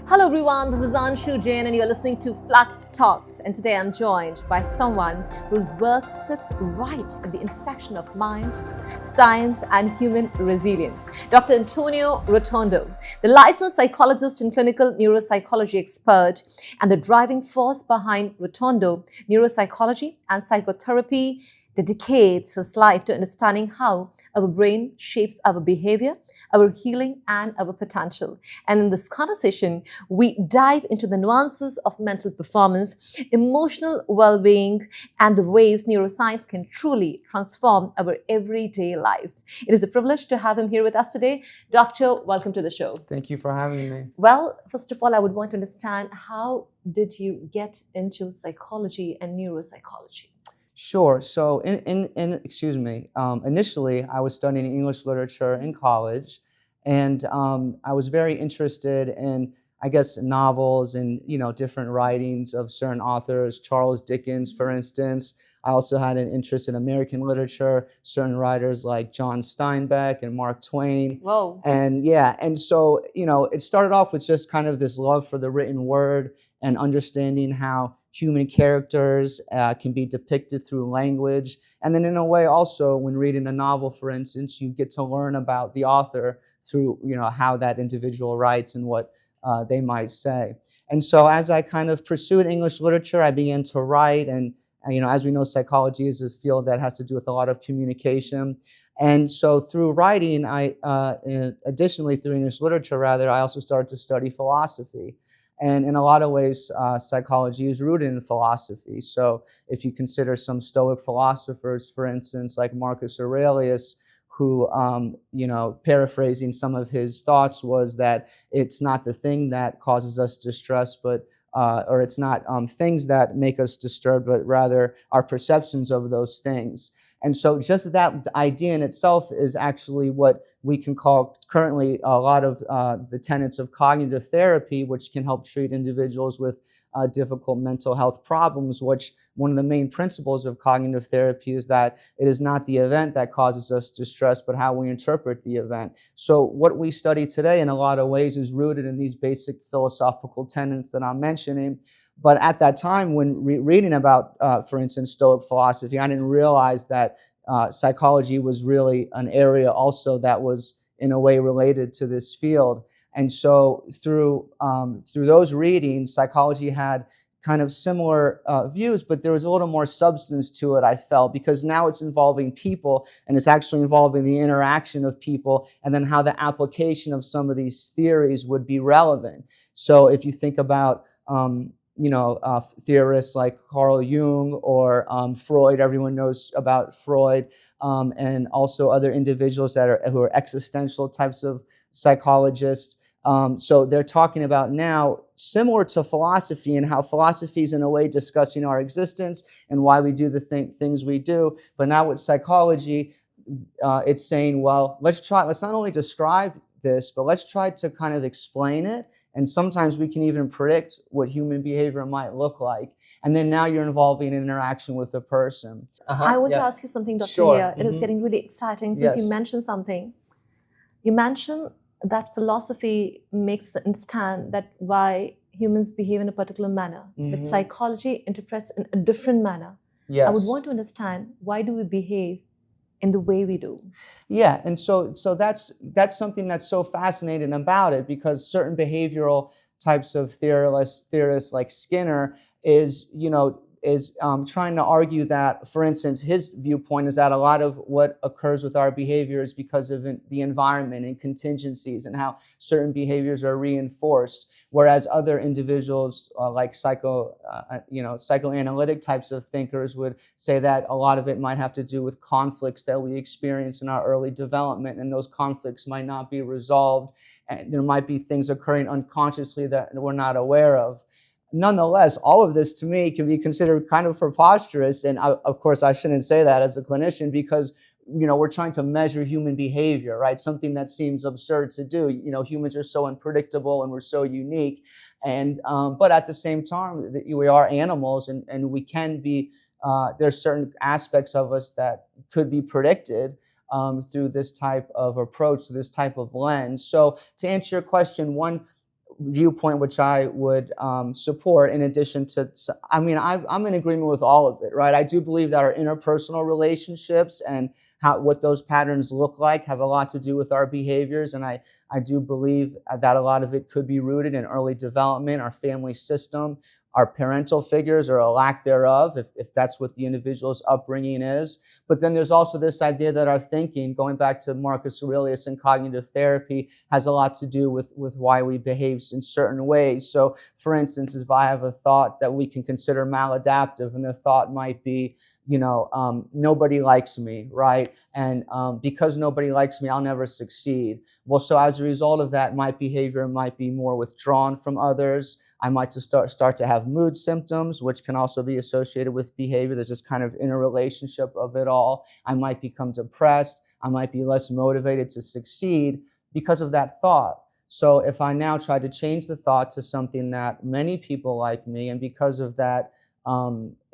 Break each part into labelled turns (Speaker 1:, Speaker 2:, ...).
Speaker 1: Hello everyone, this is Anshu Jain and you're listening to Fluxx Talks, and today I'm joined by someone whose work sits right at the intersection of mind, science and human resilience. Dr. Antonio Rotondo, the licensed psychologist and clinical neuropsychology expert and the driving force behind Rotondo neuropsychology and psychotherapy, dedicates his life to understanding how our brain shapes our behavior, our healing, and our potential. And in this conversation, we dive into the nuances of mental performance, emotional well being, and the ways neuroscience can truly transform our everyday lives. It is a privilege to have him here with us today. Doctor, welcome to the show.
Speaker 2: Thank you for having me.
Speaker 1: Well, first of all, I would want to understand, how did you get into psychology and neuropsychology?
Speaker 2: Sure. So, initially, I was studying English literature in college, and I was very interested in, I guess, novels and different writings of certain authors. Charles Dickens, for instance. I also had an interest in American literature, certain writers like John Steinbeck and Mark Twain.
Speaker 1: Whoa.
Speaker 2: And so it started off with just kind of this love for the written word and understanding how human characters can be depicted through language. And then in a way also, when reading a novel, for instance, you get to learn about the author through how that individual writes and what they might say. And so as I kind of pursued English literature, I began to write. And as we know, psychology is a field that has to do with a lot of communication. And so through writing, additionally through English literature rather, I also started to study philosophy. And in a lot of ways, psychology is rooted in philosophy. So if you consider some Stoic philosophers, for instance, like Marcus Aurelius, who, paraphrasing some of his thoughts, was that it's not the thing that causes us distress, or it's not things that make us disturbed, but rather our perceptions of those things. And so just that idea in itself is actually what we can call currently a lot of the tenets of cognitive therapy, which can help treat individuals with difficult mental health problems, which one of the main principles of cognitive therapy is that it is not the event that causes us distress, but how we interpret the event. So what we study today in a lot of ways is rooted in these basic philosophical tenets that I'm mentioning. But at that time, when reading about, for instance, Stoic philosophy, I didn't realize that psychology was really an area also that was in a way related to this field. And so through those readings, psychology had kind of similar views, but there was a little more substance to it, I felt, because now it's involving people, and it's actually involving the interaction of people, and then how the application of some of these theories would be relevant. So if you think about theorists like Carl Jung or Freud, everyone knows about Freud, and also other individuals who are existential types of psychologists. So they're talking about now, similar to philosophy, and how philosophy is in a way discussing our existence and why we do the things we do. But now with psychology, it's saying, well, let's not only describe this, but let's try to kind of explain it. And sometimes we can even predict what human behavior might look like. And then now you're involving an interaction with a person.
Speaker 1: I want to ask you something, Dr.
Speaker 2: Sure.
Speaker 1: Here. It is getting really exciting since you mentioned something. You mentioned that philosophy makes us understand that why humans behave in a particular manner, but psychology interprets in a different manner.
Speaker 2: Yes.
Speaker 1: I would want to understand, why do we behave in the way we do?
Speaker 2: Yeah, and so that's something that's so fascinating about it, because certain behavioral types of theorists like Skinner is trying to argue that, for instance, his viewpoint is that a lot of what occurs with our behavior is because of the environment and contingencies, and how certain behaviors are reinforced, whereas other individuals like psychoanalytic types of thinkers would say that a lot of it might have to do with conflicts that we experience in our early development, and those conflicts might not be resolved, and there might be things occurring unconsciously that we're not aware of. Nonetheless, all of this to me can be considered kind of preposterous, and of course I shouldn't say that as a clinician, because we're trying to measure human behavior, right? Something that seems absurd to do. Humans are so unpredictable and we're so unique, and but at the same time, we are animals, and we can be. There's certain aspects of us that could be predicted through this type of approach, through this type of lens. So to answer your question, viewpoint which I would support. In addition to, I mean, I'm in agreement with all of it, right? I do believe that our interpersonal relationships and what those patterns look like have a lot to do with our behaviors, and I do believe that a lot of it could be rooted in early development, our family system, our parental figures or a lack thereof, if that's what the individual's upbringing is. But then there's also this idea that our thinking, going back to Marcus Aurelius and cognitive therapy, has a lot to do with why we behave in certain ways. So, for instance, if I have a thought that we can consider maladaptive, and the thought might be, nobody likes me, right? And because nobody likes me, I'll never succeed. Well, so as a result of that, my behavior might be more withdrawn from others. I might just start to have mood symptoms, which can also be associated with behavior. There's this kind of interrelationship of it all. I might become depressed. I might be less motivated to succeed because of that thought. So if I now try to change the thought to something that many people like me, and because of that,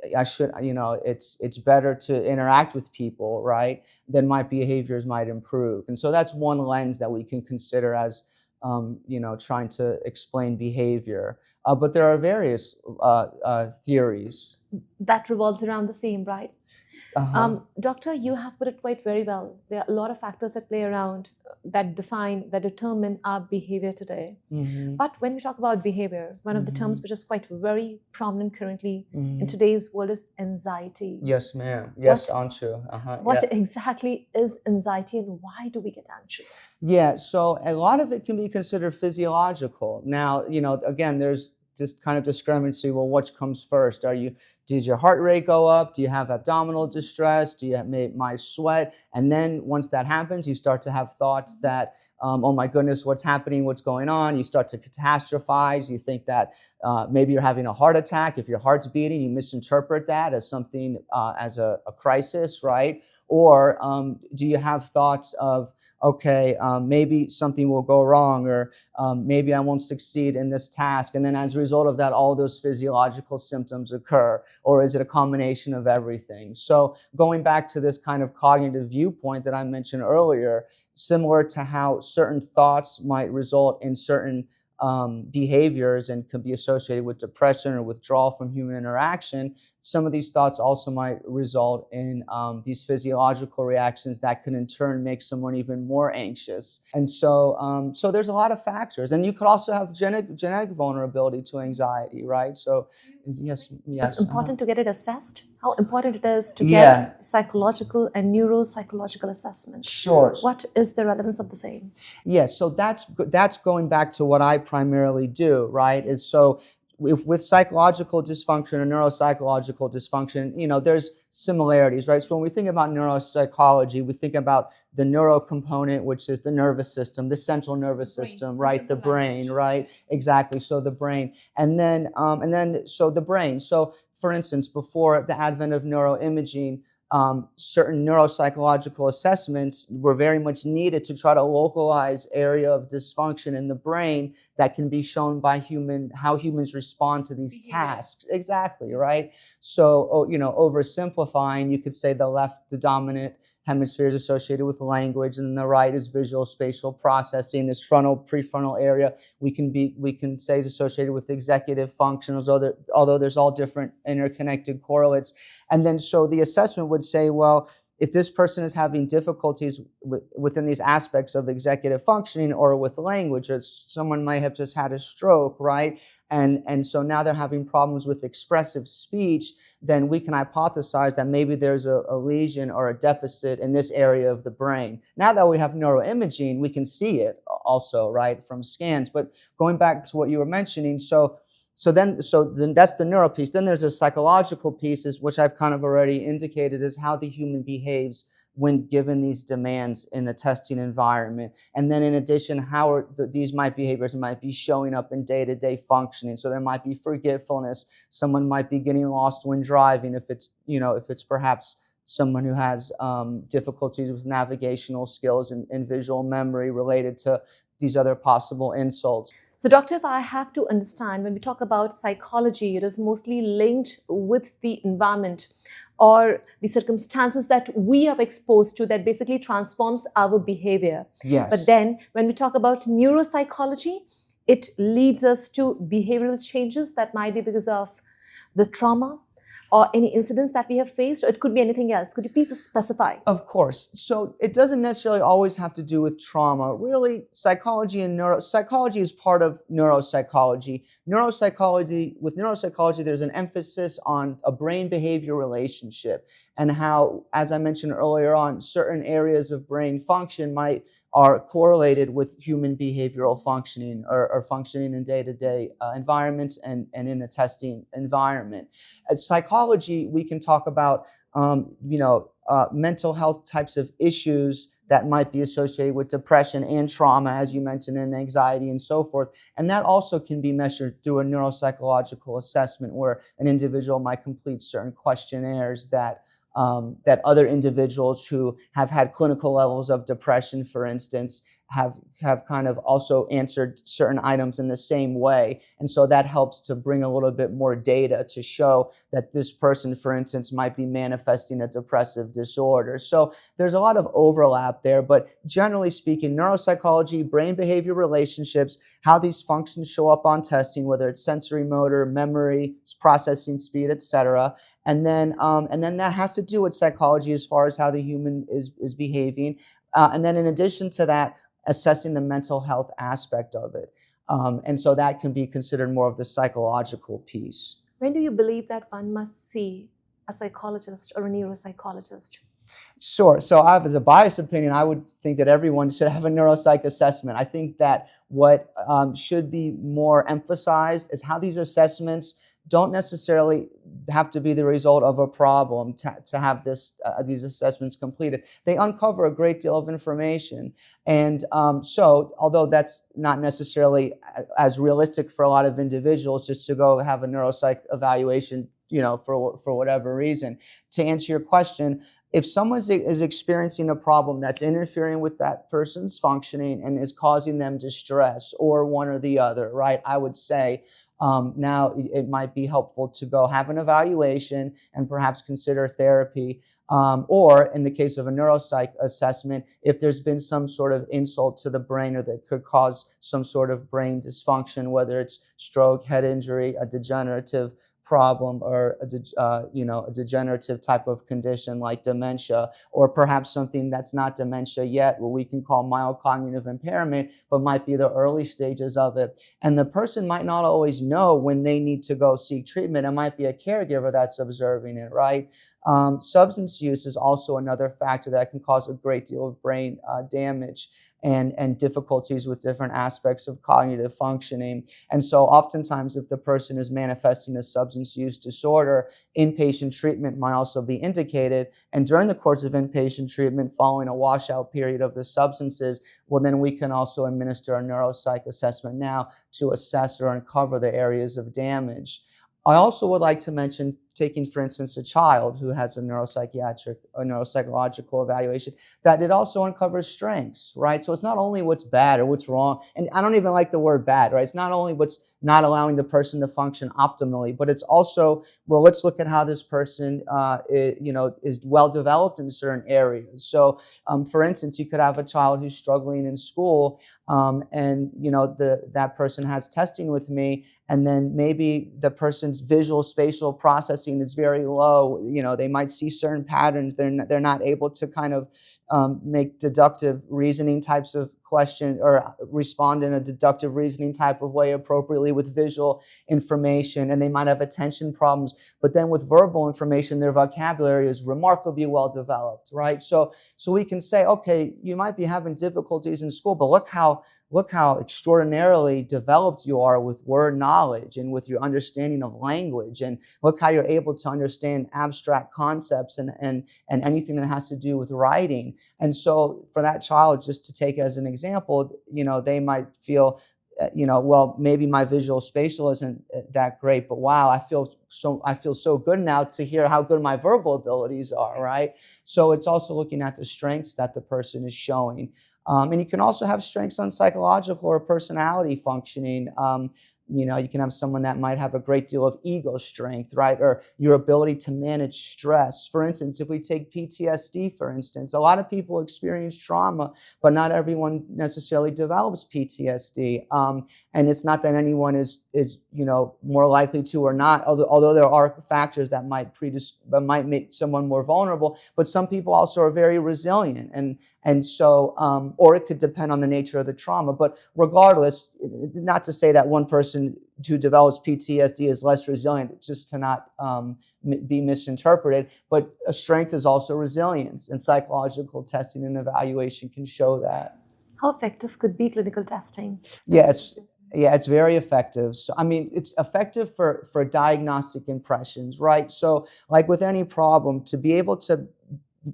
Speaker 2: it's better to interact with people, right? Then my behaviors might improve. And so that's one lens that we can consider as, trying to explain behavior. But there are various theories.
Speaker 1: That revolves around the same, right? Doctor, you have put it quite very well. There are a lot of factors that play around that determine our behavior today.
Speaker 2: Mm-hmm.
Speaker 1: But when we talk about behavior, one of the terms which is quite very prominent currently in today's world is anxiety.
Speaker 2: Yes, ma'am. Yes, aren't you?
Speaker 1: What exactly is anxiety, and why do we get anxious?
Speaker 2: Yeah, so a lot of it can be considered physiological. Now, again, there's this kind of discrepancy. Well, what comes first? Does your heart rate go up? Do you have abdominal distress? Do you might sweat? And then once that happens, you start to have thoughts that, oh my goodness, what's happening? What's going on? You start to catastrophize. You think that maybe you're having a heart attack. If your heart's beating, you misinterpret that as something, as a crisis, right? Or do you have thoughts of, okay, maybe something will go wrong, or maybe I won't succeed in this task. And then as a result of that, all those physiological symptoms occur. Or is it a combination of everything? So going back to this kind of cognitive viewpoint that I mentioned earlier, similar to how certain thoughts might result in certain behaviors and could be associated with depression or withdrawal from human interaction, some of these thoughts also might result in these physiological reactions that can in turn make someone even more anxious. And so, so there's a lot of factors. And you could also have genetic vulnerability to anxiety, right? So, yes.
Speaker 1: It's important to get it assessed. How important it is to get psychological and neuropsychological assessment.
Speaker 2: Sure.
Speaker 1: What is the relevance of the same?
Speaker 2: Yes, so that's going back to what I primarily do, right? Is so with psychological dysfunction or neuropsychological dysfunction, there's similarities, right? So when we think about neuropsychology, we think about the neuro component, which is the nervous system, the central nervous system, right? The brain, right? Exactly. So the brain, and then so the brain. So for instance, before the advent of neuroimaging, certain neuropsychological assessments were very much needed to try to localize area of dysfunction in the brain that can be shown by how humans respond to these tasks. Exactly, right? So, oversimplifying, you could say the dominant hemisphere is associated with language, and the right is visual spatial processing. This prefrontal area we can say is associated with executive functions, although there's all different interconnected correlates. And then so the assessment would say, well, if this person is having difficulties within these aspects of executive functioning or with language, or someone might have just had a stroke, right? And so now they're having problems with expressive speech, then we can hypothesize that maybe there's a lesion or a deficit in this area of the brain. Now that we have neuroimaging, we can see it also, right, from scans. But going back to what you were mentioning, so then that's the neuro piece. Then there's a psychological piece, which I've kind of already indicated, is how the human behaves when given these demands in a testing environment. And then in addition, how these behaviors might be showing up in day-to-day functioning. So there might be forgetfulness. Someone might be getting lost when driving if it's perhaps someone who has difficulties with navigational skills and visual memory related to these other possible insults.
Speaker 1: So, doctor, if I have to understand, when we talk about psychology, it is mostly linked with the environment or the circumstances that we are exposed to that basically transforms our behavior.
Speaker 2: Yes.
Speaker 1: But then when we talk about neuropsychology, it leads us to behavioral changes that might be because of the trauma or any incidents that we have faced, or it could be anything else. Could you please specify?
Speaker 2: Of course. So it doesn't necessarily always have to do with trauma. Really, psychology and neuropsychology is part of neuropsychology. With neuropsychology, there's an emphasis on a brain-behavior relationship and how, as I mentioned earlier on, certain areas of brain function are correlated with human behavioral functioning or functioning in day-to-day environments and in a testing environment. At psychology, we can talk about mental health types of issues that might be associated with depression and trauma, as you mentioned, and anxiety and so forth. And that also can be measured through a neuropsychological assessment where an individual might complete certain questionnaires that other individuals who have had clinical levels of depression, for instance, have kind of also answered certain items in the same way. And so that helps to bring a little bit more data to show that this person, for instance, might be manifesting a depressive disorder. So there's a lot of overlap there, but generally speaking, neuropsychology, brain behavior relationships, how these functions show up on testing, whether it's sensory motor, memory, processing speed, etc. And then that has to do with psychology as far as how the human is behaving. And then in addition to that, assessing the mental health aspect of it. And so that can be considered more of the psychological piece.
Speaker 1: When do you believe that one must see a psychologist or a neuropsychologist?
Speaker 2: Sure. So as a biased opinion, I would think that everyone should have a neuropsych assessment. I think that what should be more emphasized is how these assessments don't necessarily have to be the result of a problem to have these assessments completed. They uncover a great deal of information. And so although that's not necessarily as realistic for a lot of individuals just to go have a neuropsych evaluation, for whatever reason, to answer your question, if someone is experiencing a problem that's interfering with that person's functioning and is causing them distress or one or the other, right, I would say now it might be helpful to go have an evaluation and perhaps consider therapy. Or in the case of a neuropsych assessment, if there's been some sort of insult to the brain or that could cause some sort of brain dysfunction, whether it's stroke, head injury, a degenerative problem, or a degenerative type of condition like dementia, or perhaps something that's not dementia yet, what we can call mild cognitive impairment, but might be the early stages of it. And the person might not always know when they need to go seek treatment. It might be a caregiver that's observing it, right? Substance use is also another factor that can cause a great deal of brain damage and difficulties with different aspects of cognitive functioning. And so oftentimes if the person is manifesting a substance use disorder, inpatient treatment might also be indicated. And during the course of inpatient treatment, following a washout period of the substances, well, then we can also administer a neuropsych assessment now to assess or uncover the areas of damage. I also would like to mention taking, for instance, a child who has a neuropsychiatric or neuropsychological evaluation, that it also uncovers strengths, right? So it's not only what's bad or what's wrong, and I don't even like the word bad, right? It's not only what's not allowing the person to function optimally, but it's also, well, let's look at how this person, is well developed in certain areas. So, for instance, you could have a child who's struggling in school, and that person has testing with me, and then maybe the person's visual spatial processing is very low. They might see certain patterns. They're not able to kind of make deductive reasoning types of question or respond in a deductive reasoning type of way appropriately with visual information, and they might have attention problems. But then with verbal information, their vocabulary is remarkably well developed, right? So we can say, okay, you might be having difficulties in school, but look how extraordinarily developed you are with word knowledge and with your understanding of language, and look how you're able to understand abstract concepts and anything that has to do with writing. And so for that child, just to take as an example, they might feel, well, maybe my visual spatial isn't that great, but wow, I feel so good now to hear how good my verbal abilities are, right? So it's also looking at the strengths that the person is showing. And you can also have strengths on psychological or personality functioning. You can have someone that might have a great deal of ego strength, right? Or your ability to manage stress. For instance, if we take PTSD, for instance, a lot of people experience trauma, but not everyone necessarily develops PTSD. And it's not that anyone is more likely to or not, although there are factors that might make someone more vulnerable, but some people also are very resilient. And so, or it could depend on the nature of the trauma. But regardless, not to say that one person who develops PTSD is less resilient, just to not be misinterpreted. But a strength is also resilience, and psychological testing and evaluation can show that.
Speaker 1: How effective could be clinical testing?
Speaker 2: Yeah, it's very effective. So, I mean, it's effective for diagnostic impressions, right? So, like with any problem, to be able to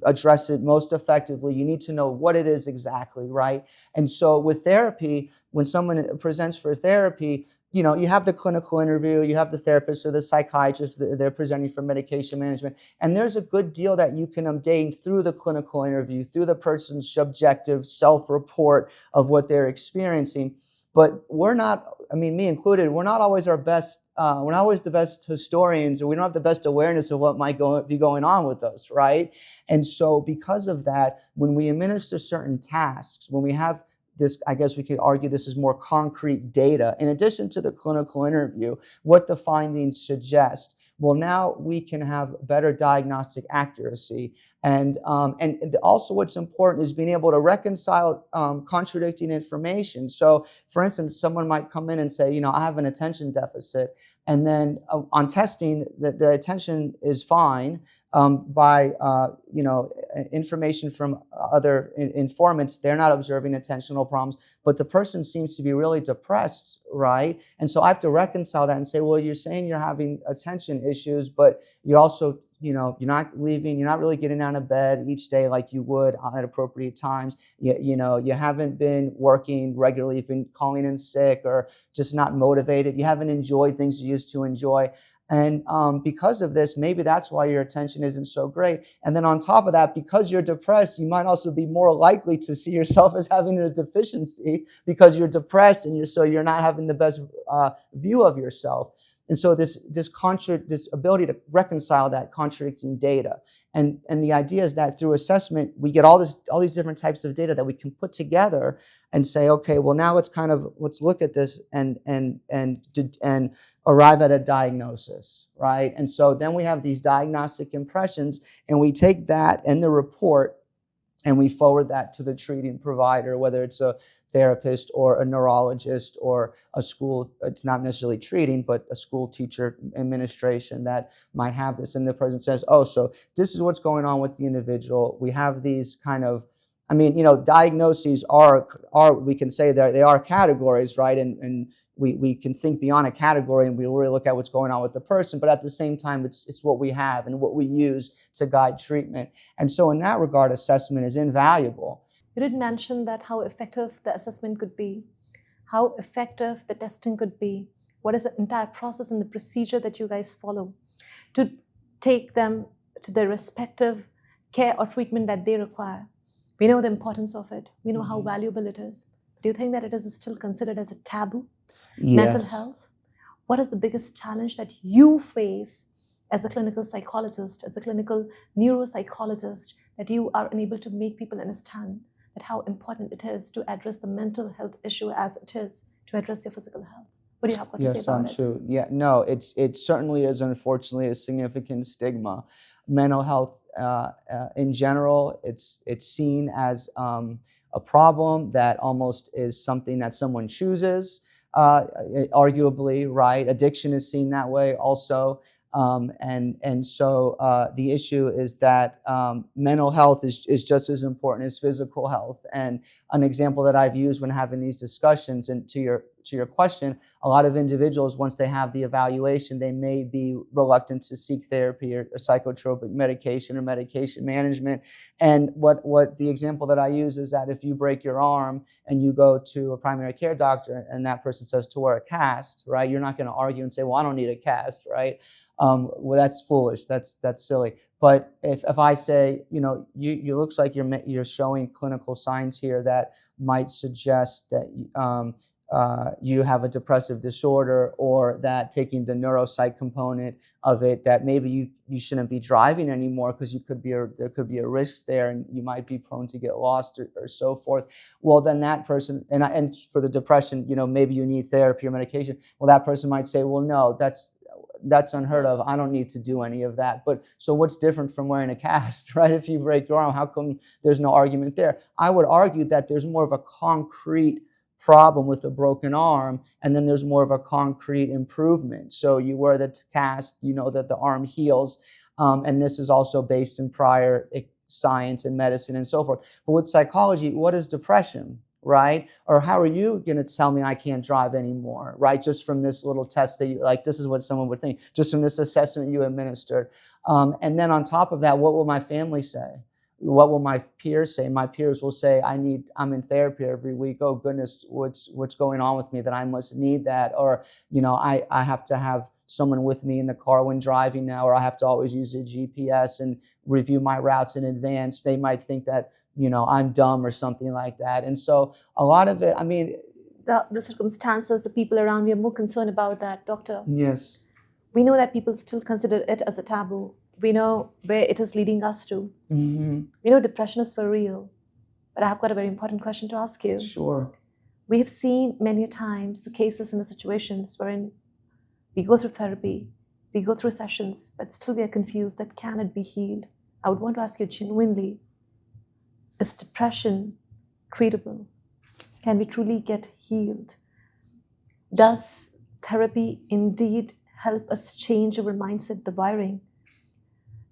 Speaker 2: address it most effectively, you need to know what it is exactly, right? And so with therapy, when someone presents for therapy, you have the clinical interview, you have the therapist or the psychiatrist, they're presenting for medication management, and there's a good deal that you can obtain through the clinical interview, through the person's subjective self-report of what they're experiencing. But we're not, me included, we're not always our best, we're not always the best historians, or we don't have the best awareness of what might be going on with us, right? And so because of that, when we administer certain tasks, when we have this, I guess we could argue this is more concrete data, in addition to the clinical interview, what the findings suggest. Well, now we can have better diagnostic accuracy. And also what's important is being able to reconcile contradicting information. So, for instance, someone might come in and say, I have an attention deficit. And then on testing, the attention is fine. By information from other informants, they're not observing attentional problems, but the person seems to be really depressed, right? And so I have to reconcile that and say, well, you're saying you're having attention issues, but you're also, you're not really getting out of bed each day like you would at appropriate times. You haven't been working regularly, you've been calling in sick or just not motivated. You haven't enjoyed things you used to enjoy. And because of this, maybe that's why your attention isn't so great. And then on top of that, because you're depressed, you might also be more likely to see yourself as having a deficiency because you're depressed and you're not having the best view of yourself. And so this ability to reconcile that contradicting data. And the idea is that through assessment, we get all these different types of data that we can put together and say, okay, well, now let's look at this and arrive at a diagnosis, right? And so then we have these diagnostic impressions, and we take that and the report and we forward that to the treating provider, whether it's a therapist or a neurologist or a school, it's not necessarily treating, but a school teacher administration that might have this. And the person says, oh, so this is what's going on with the individual. We have these kind of, diagnoses are we can say that they are categories, right? And we can think beyond a category and we really look at what's going on with the person, but at the same time, it's what we have and what we use to guide treatment. And so in that regard, assessment is invaluable.
Speaker 1: You did mention that how effective the assessment could be, how effective the testing could be. What is the entire process and the procedure that you guys follow to take them to their respective care or treatment that they require? We know the importance of it. We know how valuable it is. Do you think that it is still considered as a taboo?
Speaker 2: Yes.
Speaker 1: Mental health? What is the biggest challenge that you face as a clinical psychologist, as a clinical neuropsychologist, that you are unable to make people understand that how important it is to address the mental health issue as it is to address your physical health? What do you have to say about it?
Speaker 2: True. Yeah, no, it certainly is, unfortunately, a significant stigma. Mental health in general, it's seen as a problem that almost is something that someone chooses. Arguably, right? Addiction is seen that way also. And so the issue is that mental health is just as important as physical health. And an example that I've used when having these discussions, and to your question, a lot of individuals, once they have the evaluation, they may be reluctant to seek therapy or psychotropic medication or medication management. And what the example that I use is that if you break your arm and you go to a primary care doctor and that person says to wear a cast, right? You're not going to argue and say, well, I don't need a cast, right? Well, that's foolish. That's silly. But if I say, you looks like you're showing clinical signs here that might suggest that you have a depressive disorder, or that taking the neuropsych component of it, that maybe you shouldn't be driving anymore because there could be a risk there and you might be prone to get lost or so forth. Well, then that person, and for the depression, maybe you need therapy or medication. Well, that person might say, well, no, that's unheard of. I don't need to do any of that. But so what's different from wearing a cast, right? If you break your arm, how come there's no argument there? I would argue that there's more of a concrete problem with a broken arm, and then there's more of a concrete improvement. So you wear the cast, you know that the arm heals, and this is also based in prior science and medicine and so forth. But with psychology, what is depression, right? Or how are you going to tell me I can't drive anymore, right? Just from this little test that this is what someone would think, just from this assessment you administered. And then on top of that, what will my family say? What will my peers say? My peers will say, I'm in therapy every week. Oh goodness, what's going on with me that I must need that? Or, I have to have someone with me in the car when driving now, or I have to always use a GPS and review my routes in advance. They might think that, I'm dumb or something like that. And so a lot of it,
Speaker 1: the circumstances, the people around me are more concerned about that, doctor.
Speaker 2: Yes.
Speaker 1: We know that people still consider it as a taboo. We know where it is leading us to.
Speaker 2: Mm-hmm.
Speaker 1: We know depression is for real. But I have got a very important question to ask you.
Speaker 2: Sure.
Speaker 1: We have seen many times the cases and the situations wherein we go through therapy, we go through sessions, but still we are confused that can it be healed? I would want to ask you genuinely, is depression treatable? Can we truly get healed? Does therapy indeed help us change our mindset, the wiring?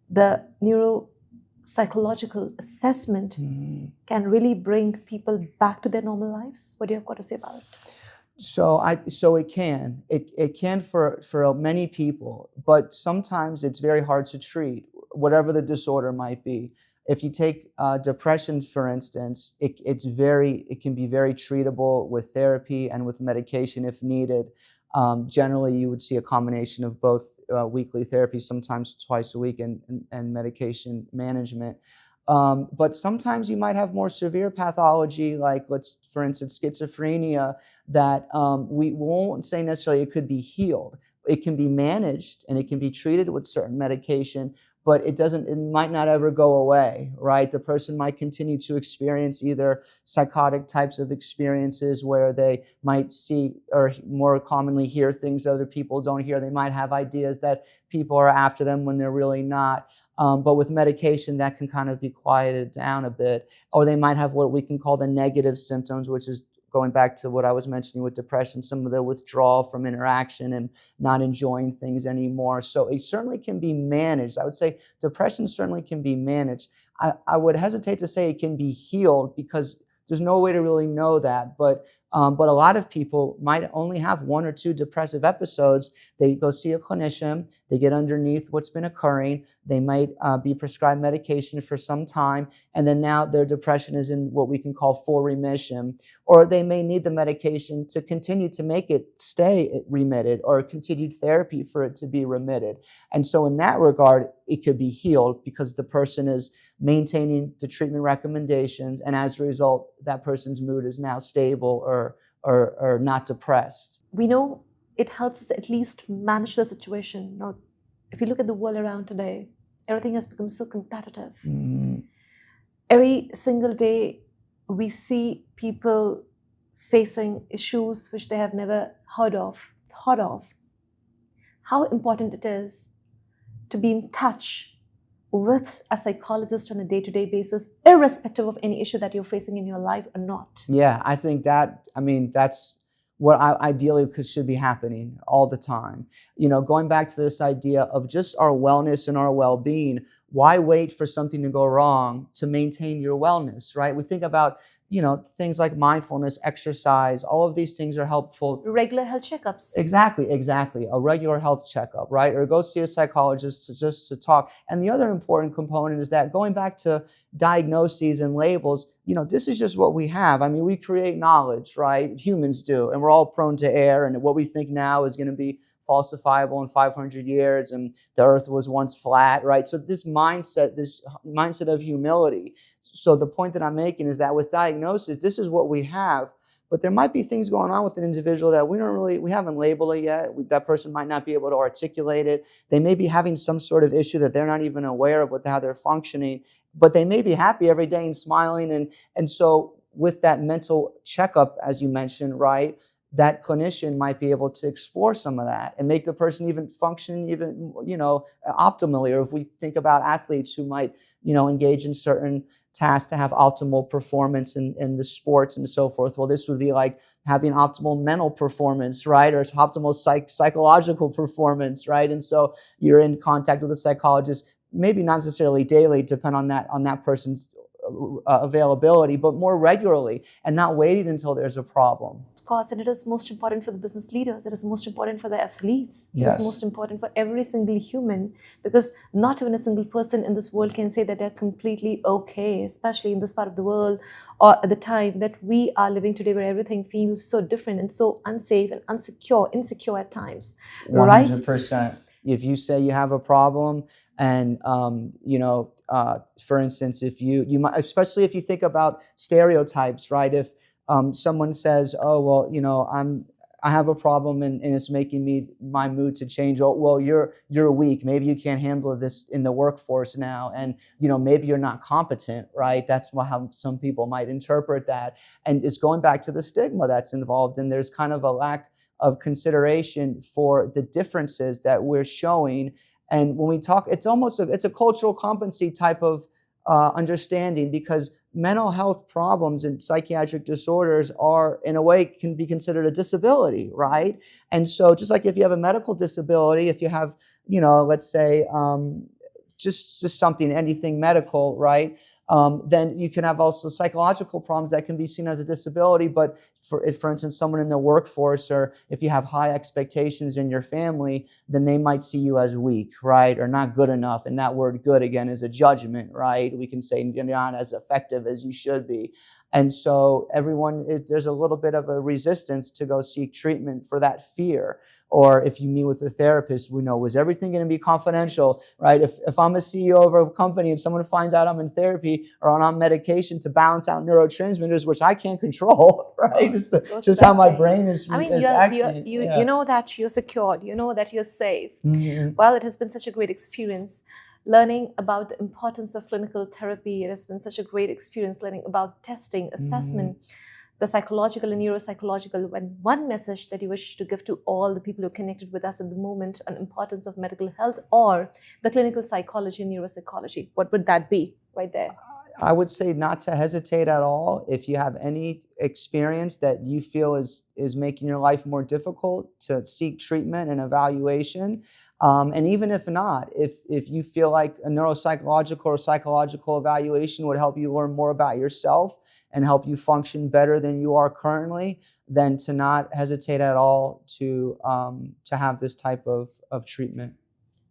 Speaker 1: The neuropsychological assessment can really bring people back to their normal lives? What do you have got to say about it?
Speaker 2: So it can. It can for many people, but sometimes it's very hard to treat, whatever the disorder might be. If you take depression, for instance, it can be very treatable with therapy and with medication if needed. Generally, you would see a combination of both weekly therapy, sometimes twice a week, and medication management. But sometimes you might have more severe pathology, like for instance, schizophrenia, that we won't say necessarily it could be healed. It can be managed and it can be treated with certain medication, but it might not ever go away, right? The person might continue to experience either psychotic types of experiences where they might see or more commonly hear things other people don't hear. They might have ideas that people are after them when they're really not. But with medication, that can kind of be quieted down a bit. Or they might have what we can call the negative symptoms, which is going back to what I was mentioning with depression, some of the withdrawal from interaction and not enjoying things anymore. So it certainly can be managed. I would say depression certainly can be managed. I would hesitate to say it can be healed because there's no way to really know that. But a lot of people might only have one or two depressive episodes. They go see a clinician. They get underneath what's been occurring. They might be prescribed medication for some time, and then now their depression is in what we can call full remission. Or they may need the medication to continue to make it stay remitted, or continued therapy for it to be remitted. And so in that regard, it could be healed because the person is maintaining the treatment recommendations, and as a result, that person's mood is now stable or not depressed.
Speaker 1: We know it helps us at least manage the situation. Now, if you look at the world around today, everything has become so competitive.
Speaker 2: Mm-hmm.
Speaker 1: Every single day, we see people facing issues which they have never thought of. How important it is to be in touch with a psychologist on a day-to-day basis, irrespective of any issue that you're facing in your life or not.
Speaker 2: Yeah, I think that's what ideally should be happening all the time. Going back to this idea of just our wellness and our well-being, why wait for something to go wrong to maintain your wellness, right? We think about, things like mindfulness, exercise, all of these things are helpful.
Speaker 1: Regular health checkups.
Speaker 2: Exactly. A regular health checkup, right? Or go see a psychologist to talk. And the other important component is that going back to diagnoses and labels, this is just what we have. We create knowledge, right? Humans do, and we're all prone to error. And what we think now is going to be falsifiable in 500 years, and the earth was once flat, right? So this mindset of humility. So the point that I'm making is that with diagnosis, this is what we have, but there might be things going on with an individual that we haven't labeled it yet. That person might not be able to articulate it. They may be having some sort of issue that they're not even aware of with how they're functioning, but they may be happy every day and smiling. And so with that mental checkup, as you mentioned, right, that clinician might be able to explore some of that and make the person even function even, optimally. Or if we think about athletes who might, engage in certain tasks to have optimal performance in the sports and so forth. Well, this would be like having optimal mental performance, right? Or optimal psychological performance, right? And so you're in contact with a psychologist, maybe not necessarily daily, depend on that person's availability, but more regularly, and not waiting until there's a problem.
Speaker 1: Of course, and it is most important for the business leaders. It is most important for the athletes.
Speaker 2: Yes.
Speaker 1: It is most important for every single human, because not even a single person in this world can say that they're completely okay, especially in this part of the world or at the time that we are living today, where everything feels so different and so unsafe and insecure at times.
Speaker 2: 100%. If you say you have a problem, and for instance, if you might, especially if you think about stereotypes, right? If someone says, "Oh, well, I have a problem and it's making my mood to change." Oh, well, you're weak. Maybe you can't handle this in the workforce now, and maybe you're not competent, right? That's how some people might interpret that, and it's going back to the stigma that's involved, and there's kind of a lack of consideration for the differences that we're showing. And when we talk, it's a cultural competency type of understanding, because mental health problems and psychiatric disorders are, in a way, can be considered a disability, right? And so just like if you have a medical disability, if you have, let's say, just something, anything medical, right? Then you can have also psychological problems that can be seen as a disability. But for instance, someone in the workforce, or if you have high expectations in your family, then they might see you as weak, right? Or not good enough. And that word "good" again is a judgment, right? We can say you're not as effective as you should be. And so there's a little bit of a resistance to go seek treatment for that fear. Or if you meet with a therapist, we know, was everything going to be confidential, right? If I'm a CEO of a company and someone finds out I'm in therapy or on medication to balance out neurotransmitters, which I can't control, right? It's just how my brain is acting.
Speaker 1: You know that you're secured. You know that you're safe.
Speaker 2: Mm-hmm.
Speaker 1: Well, it has been such a great experience learning about the importance of clinical therapy. It has been such a great experience learning about testing, assessment, the psychological and neuropsychological. And one message that you wish to give to all the people who are connected with us at the moment on importance of medical health or the clinical psychology and neuropsychology, what would that be right there?
Speaker 2: I would say not to hesitate at all. If you have any experience that you feel is making your life more difficult, to seek treatment and evaluation. And even if not, if you feel like a neuropsychological or psychological evaluation would help you learn more about yourself and help you function better than you are currently, then to not hesitate at all to have this type of treatment.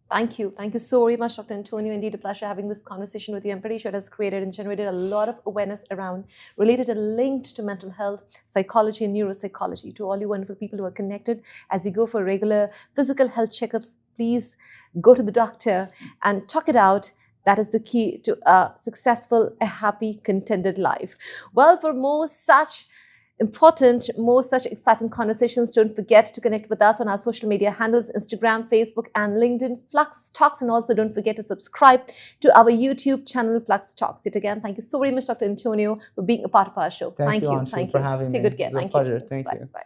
Speaker 1: Thank you. Thank you so very much, Dr. Antonio. Indeed, a pleasure having this conversation with you. I'm pretty sure it has created and generated a lot of awareness around, related and linked to mental health, psychology, and neuropsychology. To all you wonderful people who are connected, as you go for regular physical health checkups, please go to the doctor and talk it out. That is the key to a successful, a happy, contented life. Well, for more such exciting conversations, don't forget to connect with us on our social media handles, Instagram, Facebook, and LinkedIn, Fluxx Talks. And also don't forget to subscribe to our YouTube channel, Fluxx Talks. Yet again, thank you so very much, Dr. Antonio, for being a part of our show.
Speaker 2: Thank you, Anshu, for having me.
Speaker 1: Take good care.
Speaker 2: It was a pleasure. Thank you.
Speaker 1: Bye.